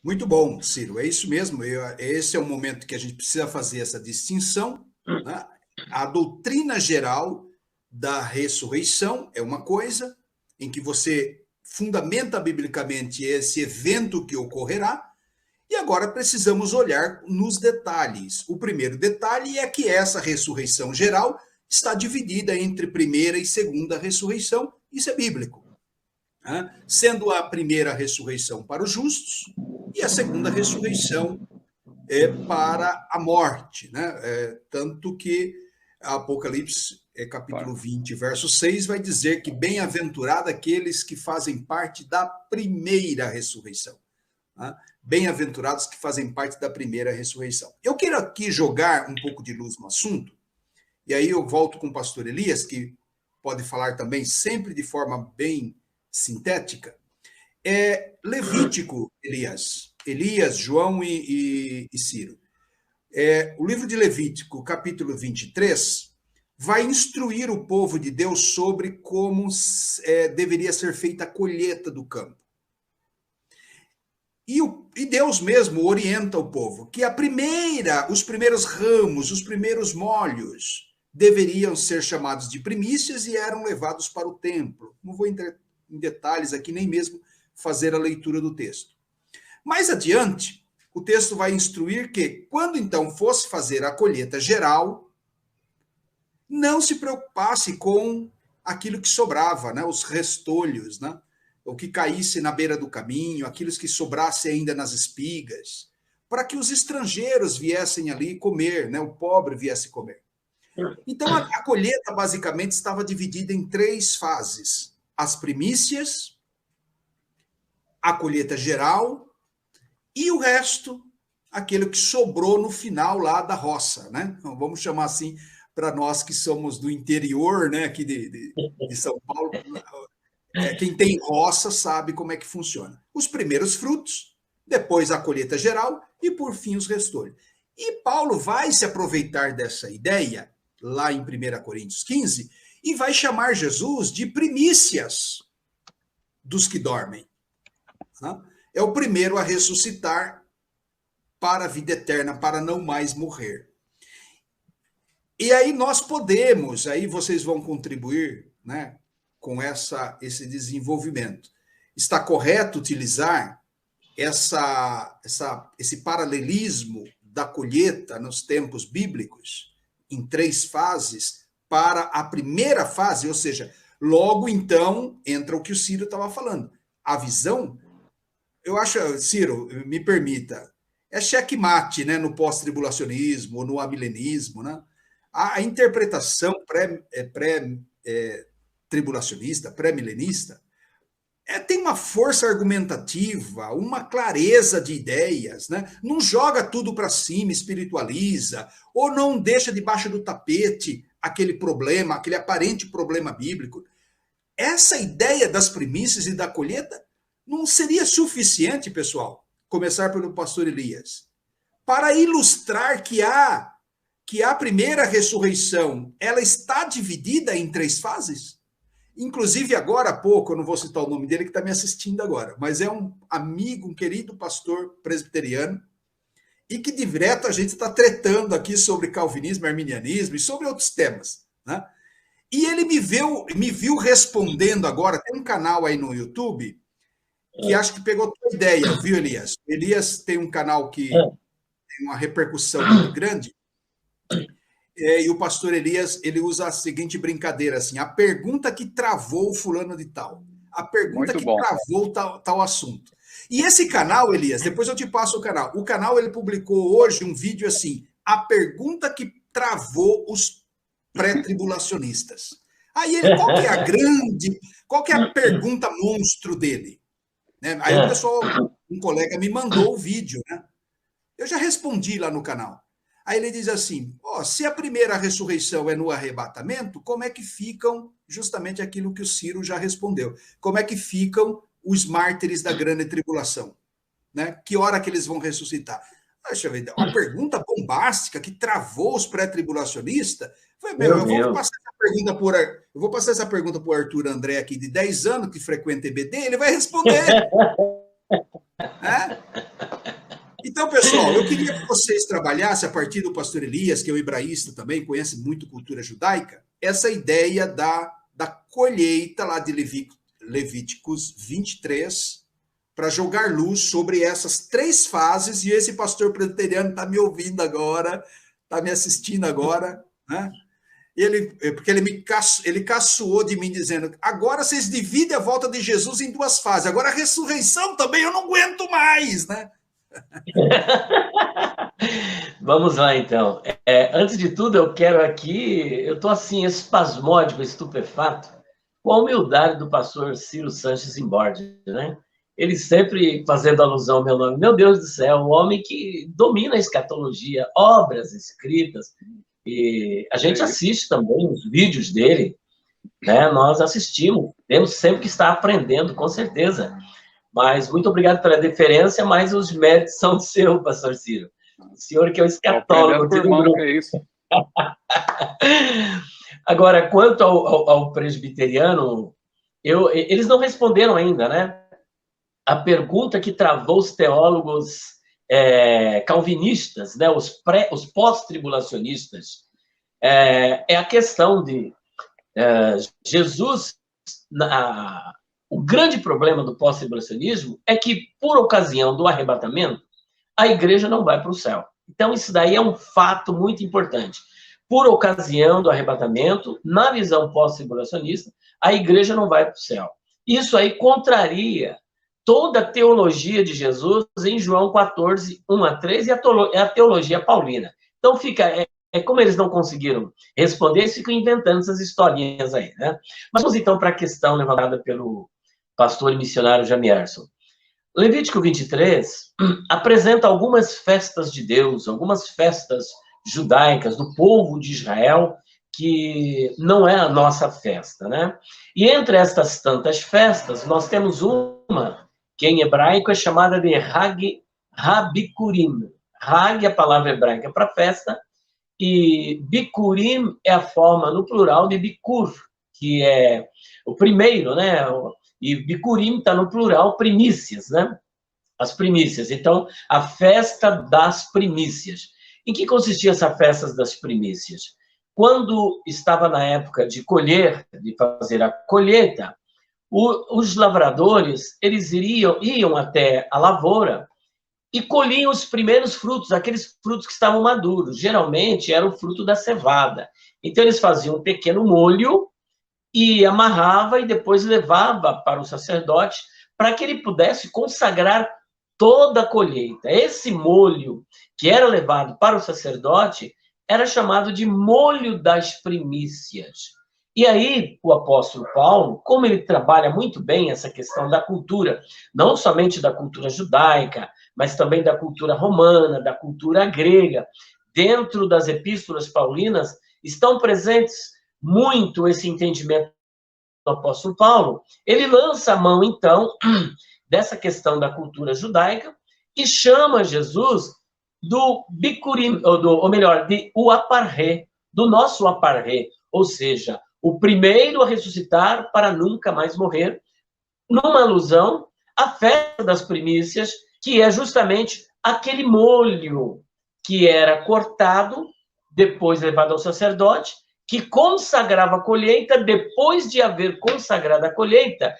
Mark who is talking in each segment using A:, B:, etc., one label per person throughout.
A: Muito bom, Ciro. É isso mesmo. Esse é o momento que a gente precisa fazer essa distinção, né? A doutrina geral da ressurreição é uma coisa em que você fundamenta biblicamente esse evento que ocorrerá, e agora precisamos olhar nos detalhes. O primeiro detalhe é que essa ressurreição geral está dividida entre primeira e segunda ressurreição. Isso é bíblico, né? Sendo a primeira ressurreição para os justos e a segunda ressurreição para a morte, né? Tanto que Apocalipse, capítulo 20, verso 6, vai dizer que bem-aventurado aqueles que fazem parte da primeira ressurreição. Né? Bem-aventurados que fazem parte da primeira ressurreição. Eu quero aqui jogar um pouco de luz no assunto, e aí eu volto com o pastor Elias, que pode falar também sempre de forma bem sintética. Levítico, Elias, João e Ciro. O livro de Levítico, capítulo 23, vai instruir o povo de Deus sobre como deveria ser feita a colheita do campo. E Deus mesmo orienta o povo que os primeiros ramos, os primeiros molhos deveriam ser chamados de primícias e eram levados para o templo. Não vou entrar em detalhes aqui, nem mesmo fazer a leitura do texto. Mais adiante, o texto vai instruir que, quando então fosse fazer a colheita geral, não se preocupasse com aquilo que sobrava, né? Os restolhos, né? O que caísse na beira do caminho, aquilo que sobrasse ainda nas espigas, para que os estrangeiros viessem ali comer, né? O pobre viesse comer. Então, a colheita basicamente estava dividida em 3 fases: as primícias, a colheita geral e o resto, aquele que sobrou no final lá da roça, né? Então, vamos chamar assim para nós que somos do interior, né? Aqui de São Paulo. Quem tem roça sabe como é que funciona. Os primeiros frutos, depois a colheita geral e, por fim, os restolhos. E Paulo vai se aproveitar dessa ideia, lá em 1 Coríntios 15, e vai chamar Jesus de primícias dos que dormem. É o primeiro a ressuscitar para a vida eterna, para não mais morrer. E aí nós podemos, aí vocês vão contribuir, né, com esse desenvolvimento. Está correto utilizar esse paralelismo da colheita nos tempos bíblicos, em 3 fases, para a primeira fase, ou seja, logo então entra o que o Ciro estava falando. A visão, eu acho, Ciro, me permita, é checkmate, né, no pós-tribulacionismo, no amilenismo, né? A interpretação pré-tribulacionista, pré-milenista, tem uma força argumentativa, uma clareza de ideias, né? Não joga tudo para cima, espiritualiza, ou não deixa debaixo do tapete aquele problema, aquele aparente problema bíblico. Essa ideia das primícias e da colheita não seria suficiente, pessoal, começar pelo pastor Elias, para ilustrar que a primeira ressurreição ela está dividida em 3 fases? Inclusive, agora há pouco, eu não vou citar o nome dele, que está me assistindo agora, mas é um amigo, um querido pastor presbiteriano, e que direto a gente está tretando aqui sobre calvinismo, arminianismo e sobre outros temas, né? E ele me viu respondendo agora, tem um canal aí no YouTube, que acho que pegou a tua ideia, viu, Elias? Elias tem um canal que tem uma repercussão muito grande, e o pastor Elias, ele usa a seguinte brincadeira, assim, a pergunta que travou o fulano de tal, a pergunta que travou tal assunto. E esse canal, Elias, depois eu te passo o canal ele publicou hoje um vídeo assim, a pergunta que travou os pré-tribulacionistas. Aí ele, qual que é a pergunta monstro dele? Né? Aí o pessoal, um colega me mandou o vídeo, né? Eu já respondi lá no canal. Aí ele diz assim, se a primeira ressurreição é no arrebatamento, como é que ficam justamente aquilo que o Ciro já respondeu? Como é que ficam os mártires da grande tribulação? Né? Que hora que eles vão ressuscitar? Deixa eu ver, uma pergunta bombástica que travou os pré-tribulacionistas. Eu vou passar essa pergunta para o Arthur André aqui, de 10 anos, que frequenta EBD, ele vai responder. Né? Então, pessoal, eu queria que vocês trabalhassem, a partir do pastor Elias, que é um hebraísta também, conhece muito cultura judaica, essa ideia da colheita lá de Levíticos 23, para jogar luz sobre essas 3 fases, e esse pastor presbiteriano está me ouvindo agora, está me assistindo agora, né? Porque ele caçoou de mim dizendo, agora vocês dividem a volta de Jesus em 2 fases, agora a ressurreição também eu não aguento mais, né?
B: Vamos lá, então. Antes de tudo, eu quero aqui... Eu estou assim, espasmódico, estupefato, com a humildade do pastor Ciro Sanches Imbordi, né? Ele sempre fazendo alusão ao meu nome. Meu Deus do céu, um homem que domina a escatologia, obras escritas, e a gente assiste também os vídeos dele, né? Nós assistimos, temos sempre que estar aprendendo, com certeza. Mas muito obrigado pela deferência, mas os méritos são seus, pastor Ciro. O senhor que é o escatólogo aqui do grupo.
C: É isso.
B: Agora, quanto ao presbiteriano, eles não responderam ainda, né? A pergunta que travou os teólogos calvinistas, né? Os pós-tribulacionistas, é a questão de Jesus... O grande problema do pós-tribulacionismo é que, por ocasião do arrebatamento, a igreja não vai para o céu. Então, isso daí é um fato muito importante. Por ocasião do arrebatamento, na visão pós-tribulacionista, a igreja não vai para o céu. Isso aí contraria toda a teologia de Jesus em João 14, 1-3, e a teologia paulina. Então, como eles não conseguiram responder, eles ficam inventando essas historinhas aí, né? Mas vamos, então, para a questão levantada pelo pastor e missionário Jamierson. Levítico 23 apresenta algumas festas de Deus, algumas festas judaicas do povo de Israel, que não é a nossa festa, né? E entre estas tantas festas, nós temos uma que em hebraico é chamada de Habikurim. Hag é a palavra hebraica para festa, e Bikurim é a forma no plural de Bikur, que é o primeiro, né? E Bikurim está no plural, primícias, né? As primícias. Então, a festa das primícias. Em que consistia essa festa das primícias? Quando estava na época de colher, de fazer a colheita, os lavradores, eles iam até a lavoura e colhiam os primeiros frutos, aqueles frutos que estavam maduros. Geralmente, era o fruto da cevada. Então, eles faziam um pequeno molho e amarrava e depois levava para o sacerdote para que ele pudesse consagrar toda a colheita. Esse molho que era levado para o sacerdote era chamado de molho das primícias. E aí, o apóstolo Paulo, como ele trabalha muito bem essa questão da cultura, não somente da cultura judaica, mas também da cultura romana, da cultura grega, dentro das epístolas paulinas, estão presentes muito esse entendimento do apóstolo Paulo. Ele lança a mão, então, dessa questão da cultura judaica e chama Jesus do Bikurim, ou melhor, de o Aparré, do nosso Aparré, ou seja, o primeiro a ressuscitar para nunca mais morrer, numa alusão à festa das primícias, que é justamente aquele molho que era cortado, depois levado ao sacerdote, que consagrava a colheita, depois de haver consagrado a colheita,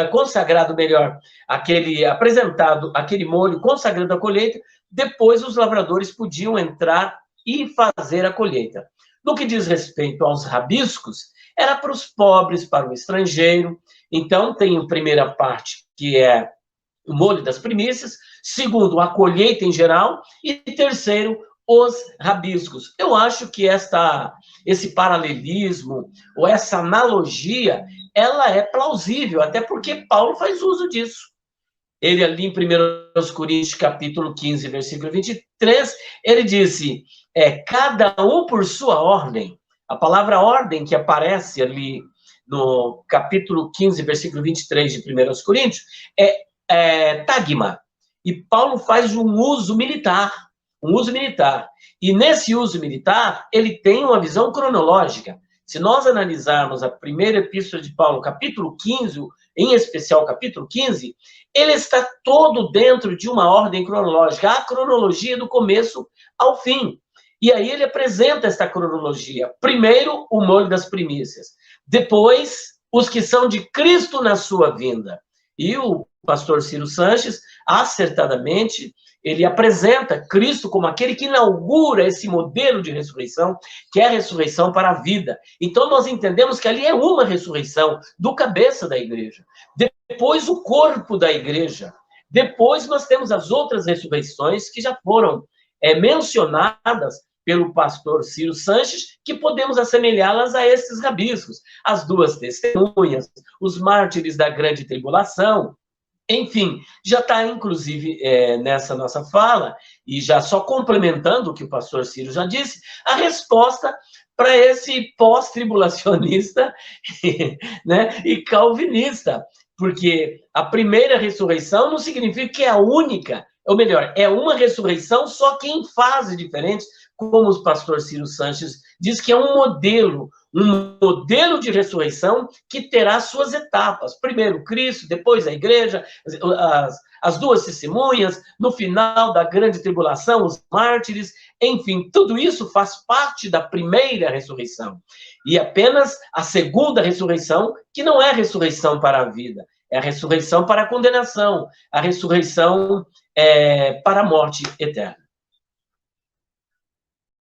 B: consagrado melhor, apresentado aquele molho, consagrando a colheita, depois os lavradores podiam entrar e fazer a colheita. No que diz respeito aos rabiscos, era para os pobres, para o estrangeiro. Então, tem a primeira parte, que é o molho das primícias, segundo, a colheita em geral, e terceiro, os rabiscos. Eu acho que esse paralelismo, ou essa analogia, ela é plausível, até porque Paulo faz uso disso. Ele ali em 1 Coríntios, capítulo 15, versículo 23, ele disse, cada um por sua ordem. A palavra ordem que aparece ali no capítulo 15, versículo 23 de 1 Coríntios, é tagma. E Paulo faz um uso militar. E nesse uso militar, ele tem uma visão cronológica. Se nós analisarmos a primeira epístola de Paulo, capítulo 15, em especial capítulo 15, ele está todo dentro de uma ordem cronológica, a cronologia do começo ao fim. E aí ele apresenta esta cronologia. Primeiro, o molho das primícias. Depois, os que são de Cristo na sua vinda. E o pastor Ciro Sanches, acertadamente, ele apresenta Cristo como aquele que inaugura esse modelo de ressurreição, que é a ressurreição para a vida. Então, nós entendemos que ali é uma ressurreição do cabeça da igreja. Depois, o corpo da igreja. Depois, nós temos as outras ressurreições que já foram mencionadas pelo pastor Ciro Sanches, que podemos assemelhá-las a esses rabiscos. As duas testemunhas, os mártires da grande tribulação. Enfim, já está, inclusive, nessa nossa fala, e já só complementando o que o pastor Ciro já disse, a resposta para esse pós-tribulacionista né, e calvinista. Porque a primeira ressurreição não significa que é a única, ou melhor, é uma ressurreição, só que em fases diferentes, como o pastor Ciro Sanches diz que é um modelo de ressurreição que terá suas etapas. Primeiro Cristo, depois a igreja, as duas testemunhas, no final da grande tribulação, os mártires, enfim, tudo isso faz parte da primeira ressurreição. E apenas a segunda ressurreição, que não é a ressurreição para a vida, é a ressurreição para a condenação, a ressurreição para a morte eterna.